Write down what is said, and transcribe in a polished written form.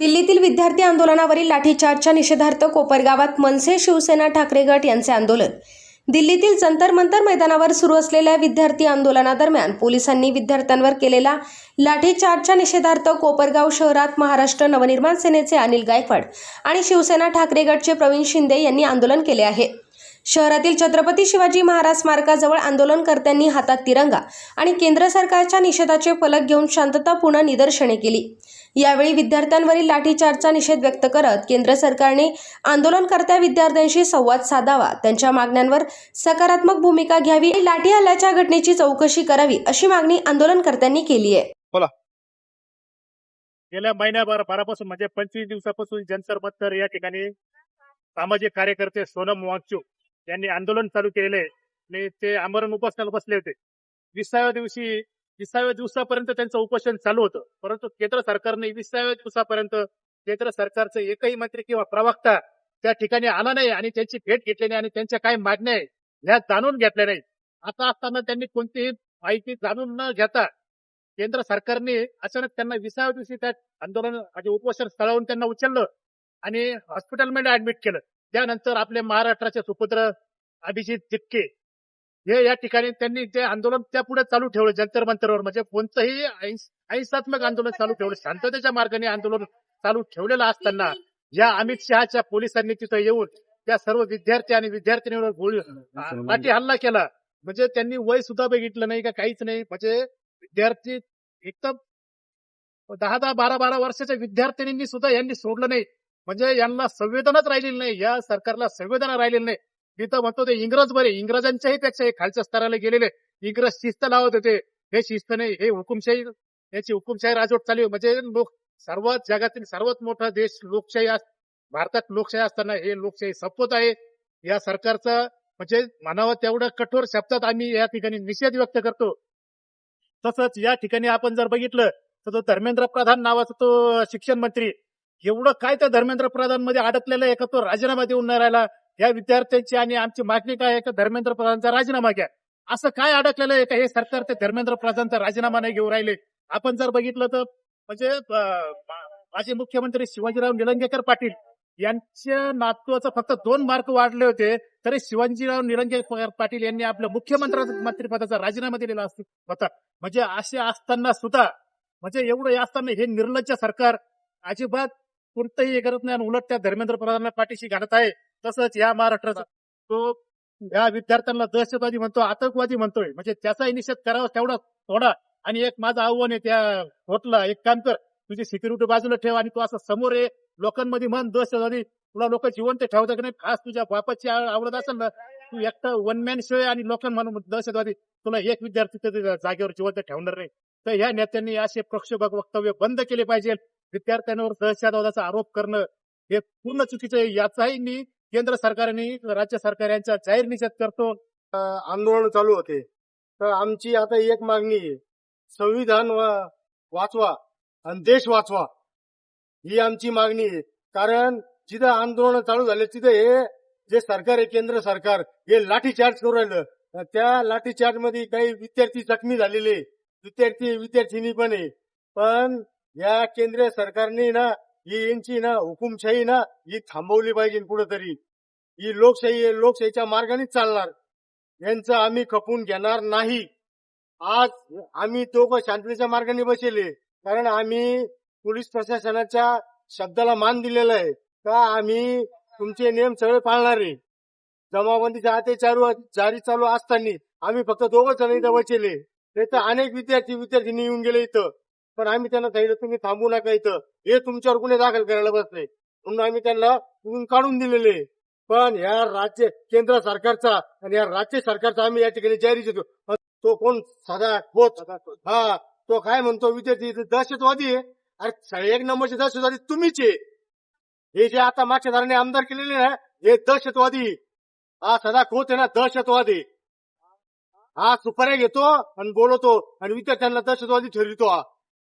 दिल्लीतील विद्यार्थी आंदोलनावरील लाठीचार्जच्या निषेधार्थ कोपरगावात मनसे शिवसेना ठाकरे गट यांचे आंदोलन. दिल्लीतील जंतर मंतर मैदानावर सुरू असलेल्या विद्यार्थी आंदोलनादरम्यान पोलिसांनी विद्यार्थ्यांवर केलेला लाठीचार्जच्या निषेधार्थ कोपरगाव शहरात महाराष्ट्र नवनिर्माण सेनेचे अनिल गायकवाड आणि शिवसेना ठाकरे गटचे प्रवीण शिंदे यांनी आंदोलन केले आहे. शहरातील छत्रपती शिवाजी महाराज स्मारकाजवळ आंदोलनकर्त्यांनी हातात तिरंगा आणि केंद्र सरकारच्या निषेधाचे फलक घेऊन शांततापूर्ण निदर्शने केली. यावेळी विद्यार्थ्यांवरील लाठीचार्जचा निषेध व्यक्त करत केंद्र सरकारने आंदोलनकर्त्या विद्यार्थ्यांशी संवाद साधावा, त्यांच्या मागण्यांवर सकारात्मक भूमिका घ्यावी, लाठी हल्ल्याच्या घटनेची चौकशी करावी अशी मागणी आंदोलनकर्त्यांनी केली आहे. गेल्या महिन्याभरापासून म्हणजे 25 दिवसापासून जंतर मंतर या ठिकाणी सामाजिक कार्यकर्ते सोनम वांगचूक यांनी आंदोलन चालू केले आणि ते आमरण उपोषणाला बसले होते. 20व्या दिवसापर्यंत त्यांचं उपोषण चालू होतं, परंतु केंद्र सरकारने 20व्या दिवसापर्यंत केंद्र सरकारचा एकही मंत्री किंवा प्रवक्ता त्या ठिकाणी आला नाही आणि त्यांची भेट घेतली नाही आणि त्यांच्या काय मागण्या आहे ह्या जाणून घेतल्या नाही. आता असताना त्यांनी कोणतीही माहिती जाणून न घेता केंद्र सरकारने अचानक त्यांना 20व्या दिवशी त्या आंदोलन म्हणजे उपोषण स्थळावरून त्यांना उचललं आणि हॉस्पिटलमध्ये ऍडमिट केलं. त्यानंतर आपले महाराष्ट्राचे सुपुत्र अभिजित चिटके हे या ठिकाणी त्यांनी ते आंदोलन त्या पुढे चालू ठेवलं जंतर मंतरवर. म्हणजे कोणतंही अहिंसात्मक आंदोलन चालू ठेवलं, शांततेच्या मार्गाने आंदोलन चालू ठेवलेलं असताना या अमित शहाच्या पोलिसांनी तिथं येऊन त्या सर्व विद्यार्थी आणि विद्यार्थिनीवर लाठी हल्ला केला. म्हणजे त्यांनी वय सुद्धा बघितलं नाही का काहीच नाही. म्हणजे विद्यार्थी एकदम 10-10, 12-12 वर्षाच्या विद्यार्थिनींनी सुद्धा यांनी सोडलं नाही. म्हणजे यांना संवेदनाच राहिलेली नाही, या सरकारला संवेदना राहिलेली नाही. मी तर म्हणतो ते इंग्रज बरे, इंग्रजांच्याही पेक्षा हे खालच्या स्तराला गेलेले. इंग्रज शिस्त लावत होते, हे शिस्त नाही, हे हुकुमशाही, याची हुकुमशाही राजवट चालू आहे. म्हणजे सर्वात जगातील सर्वात मोठा देश लोकशाही भारतात लोकशाही असताना हे लोकशाही संपवत आहे. या सरकारचा म्हणजे म्हणावं तेवढं कठोर शब्दात आम्ही या ठिकाणी निषेध व्यक्त करतो. तसंच या ठिकाणी आपण जर बघितलं तर तो धर्मेंद्र प्रधान नावाचा तो शिक्षण मंत्री, एवढं काय त्या धर्मेंद्र प्रधान मध्ये अडकलेलं आहे का तो राजीनामा देऊन नाही राहिला. या विद्यार्थ्यांची आणि आमची मागणी काय आहे का धर्मेंद्र प्रधानचा राजीनामा घ्या. असं काय अडकलेलं आहे का हे सरकार ते धर्मेंद्र प्रधानचा राजीनामा नाही घेऊन राहिले. आपण जर बघितलं तर म्हणजे माजी मुख्यमंत्री शिवाजीराव निलंगेकर पाटील यांच्या नातवाचं फक्त 2 मार्क वाढले होते तरी शिवाजीराव निलंगेकर पाटील यांनी आपल्या मंत्रिपदाचा राजीनामा दिलेला होता. म्हणजे असे असताना सुद्धा म्हणजे एवढं असताना हे निर्लज्ज सरकार अजिबात कोणतंही हे करत नाही आणि उलट त्या धर्मेंद्र प्रधानला पाठीशी घालत आहे. तसंच या महाराष्ट्राचा तो या विद्यार्थ्यांना दहशतवादी म्हणतो, आतंकवादी म्हणतोय. म्हणजे त्याचाही निषेध करावा तेवढा थोडा. आणि एक माझं आव्हान आहे त्या होटला, एक काम कर, तुझी सिक्युरिटी बाजूला ठेव आणि तू असं समोर आहे लोकांमध्ये म्हण दहशतवादी, तुला लोक जिवंत ठेवतात की नाही, खास तुझ्या बापाची आवडत असेल ना, तू एकटा वन मॅन शो आहे आणि लोकांना म्हणून दहशतवादी, तुला एक विद्यार्थी तर जागेवर जिवंत ठेवणार नाही. तर ह्या नेत्यांनी असे प्रक्षोभक वक्तव्य बंद केले पाहिजे. विद्यार्थ्यांवर दहशतवादाचा आरोप करणं हे पूर्ण चुकीचं आहे. याचाही मी केंद्र सरकारने राज्य सरकार यांचा जाहीर निषेध करतो. आंदोलन चालू होते तर आमची आता एक मागणी आहे, संविधान वाचवा आणि देश वाचवा, ही आमची मागणी आहे. कारण जिथं आंदोलन चालू झाले तिथं हे जे सरकार आहे केंद्र सरकार हे लाठीचार्ज करू राहिलं. त्या लाठीचार्ज मध्ये काही विद्यार्थी जखमी झालेले, विद्यार्थिनी पण आहे. पण या केंद्र सरकारने ना ही यांची ना हुकुमशाही ना ही थांबवली पाहिजे. कुठंतरी ही लोकशाही आहे, लोकशाहीच्या मार्गानेच चालणार. यांचं आम्ही खपून घेणार नाही. आज आम्ही दोघं शांततेच्या मार्गाने बसले कारण आम्ही पोलीस प्रशासनाच्या शब्दाला मान दिलेला आहे का आम्ही तुमचे नियम सगळे पाळणार आहे. जमावबंदीचा आदेश जारी चालू असताना आम्ही फक्त दोघं जण इथं बसले, नाही तर अनेक विद्यार्थी येऊन गेले इथं. पण आम्ही त्यांना सांगितलं तुम्ही थांबू नका इथं, हे तुमच्यावर गुन्हे दाखल करायला बसले म्हणून आम्ही त्यांना काढून दिलेले. पण या केंद्र सरकारचा आणि या राज्य सरकारचा आम्ही या ठिकाणी जाहीर देतो. तो कोण साधा होत हा तो काय म्हणतो विद्यार्थी दहशतवादी आहे. अरे 1 नंबरचे दहशतवादी तुम्हीच आहे. हे जे आता मागच्या दाराने आमदार केलेले ना हे दहशतवादी, हा सदा खोत आहे ना दहशतवादी. हा सुपाऱ्या घेतो आणि बोलवतो आणि विद्यार्थ्यांना दहशतवादी ठरवितो. हा